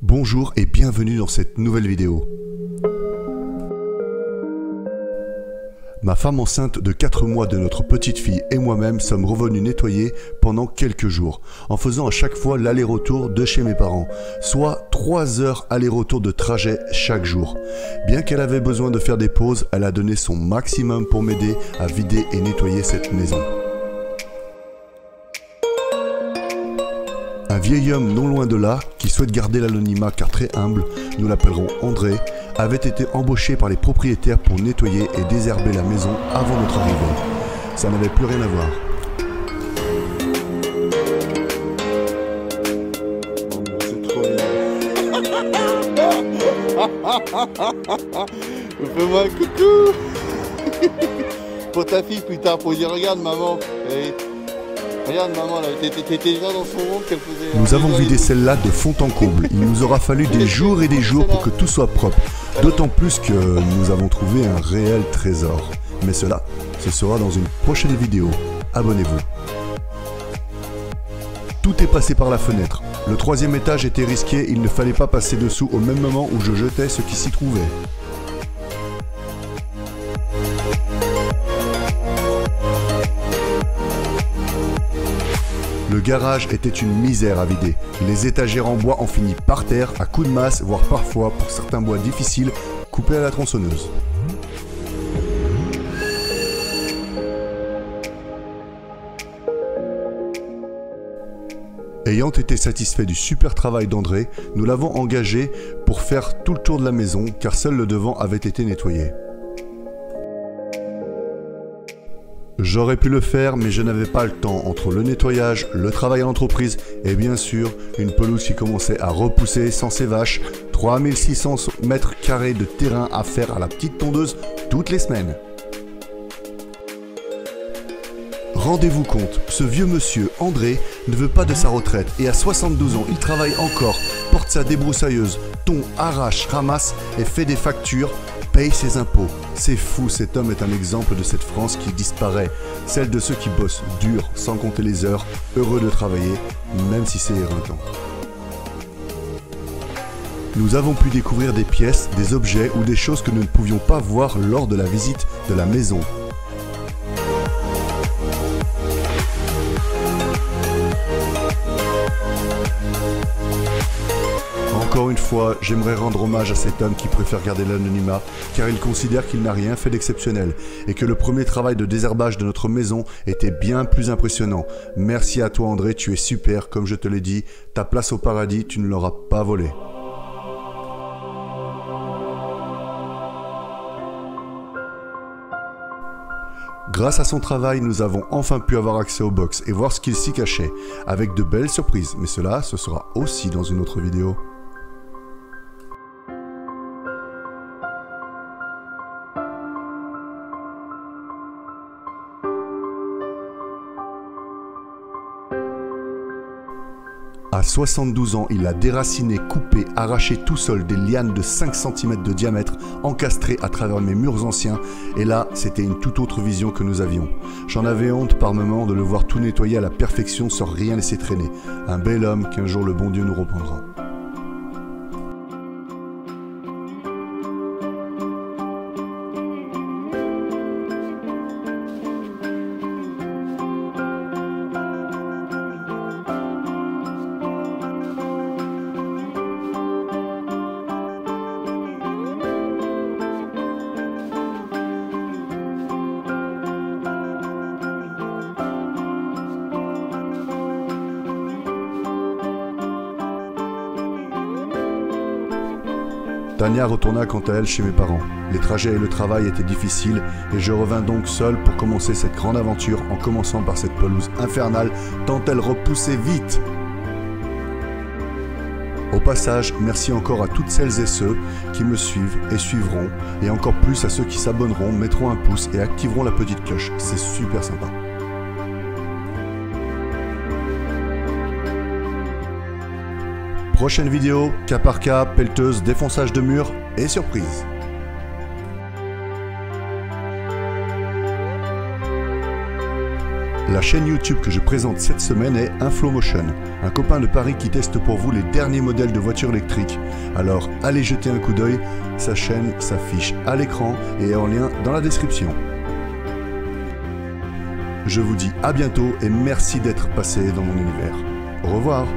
Bonjour et bienvenue dans cette nouvelle vidéo. Ma femme enceinte de 4 mois de notre petite fille et moi-même sommes revenus nettoyer pendant quelques jours, en faisant à chaque fois l'aller-retour de chez mes parents, soit 3 heures aller-retour de trajet chaque jour. Bien qu'elle avait besoin de faire des pauses, elle a donné son maximum pour m'aider à vider et nettoyer cette maison. Un vieil homme non loin de là, qui souhaite garder l'anonymat car très humble, nous l'appellerons André, avait été embauché par les propriétaires pour nettoyer et désherber la maison avant notre arrivée. Ça n'avait plus rien à voir. C'est trop bien. Fais-moi un coucou. Pour ta fille, putain, pour dire regarde maman. Regarde maman, là, t'étais déjà dans son monde qu'elle faisait... Nous avons vidé celle-là de fond en comble. Il nous aura fallu des jours et des jours pour que tout soit propre. D'autant plus que nous avons trouvé un réel trésor. Mais cela, ce sera dans une prochaine vidéo. Abonnez-vous. Tout est passé par la fenêtre. Le 3e étage était risqué, il ne fallait pas passer dessous au même moment où je jetais ce qui s'y trouvait. Le garage était une misère à vider. Les étagères en bois ont fini par terre, à coups de masse, voire parfois, pour certains bois difficiles, coupés à la tronçonneuse. Ayant été satisfait du super travail d'André, nous l'avons engagé pour faire tout le tour de la maison, car seul le devant avait été nettoyé. J'aurais pu le faire, mais je n'avais pas le temps entre le nettoyage, le travail à l'entreprise et bien sûr une pelouse qui commençait à repousser sans ses vaches, 3600 mètres carrés de terrain à faire à la petite tondeuse toutes les semaines. Rendez-vous compte, ce vieux monsieur, André, ne veut pas de sa retraite et à 72 ans, il travaille encore, porte sa débroussailleuse, tond, arrache, ramasse et fait des factures, paye ses impôts. C'est fou, cet homme est un exemple de cette France qui disparaît, celle de ceux qui bossent dur, sans compter les heures, heureux de travailler, même si c'est éreintant. Nous avons pu découvrir des pièces, des objets ou des choses que nous ne pouvions pas voir lors de la visite de la maison. Encore une fois, j'aimerais rendre hommage à cet homme qui préfère garder l'anonymat car il considère qu'il n'a rien fait d'exceptionnel et que le premier travail de désherbage de notre maison était bien plus impressionnant. Merci à toi André, tu es super, comme je te l'ai dit, ta place au paradis, tu ne l'auras pas volée. Grâce à son travail, nous avons enfin pu avoir accès au box et voir ce qu'il s'y cachait, avec de belles surprises, mais cela, ce sera aussi dans une autre vidéo. À 72 ans, il a déraciné, coupé, arraché tout seul des lianes de 5 cm de diamètre, encastrées à travers mes murs anciens, et là, c'était une toute autre vision que nous avions. J'en avais honte par moments de le voir tout nettoyer à la perfection sans rien laisser traîner. Un bel homme qu'un jour le bon Dieu nous reprendra. Tania retourna quant à elle chez mes parents. Les trajets et le travail étaient difficiles et je revins donc seul pour commencer cette grande aventure en commençant par cette pelouse infernale tant elle repoussait vite. Au passage, merci encore à toutes celles et ceux qui me suivent et suivront et encore plus à ceux qui s'abonneront, mettront un pouce et activeront la petite cloche. C'est super sympa. Prochaine vidéo, cas par cas, pelleteuse, défonçage de murs et surprise. La chaîne YouTube que je présente cette semaine est Inflomotion, un copain de Paris qui teste pour vous les derniers modèles de voitures électriques. Alors allez jeter un coup d'œil, sa chaîne s'affiche à l'écran et est en lien dans la description. Je vous dis à bientôt et merci d'être passé dans mon univers. Au revoir.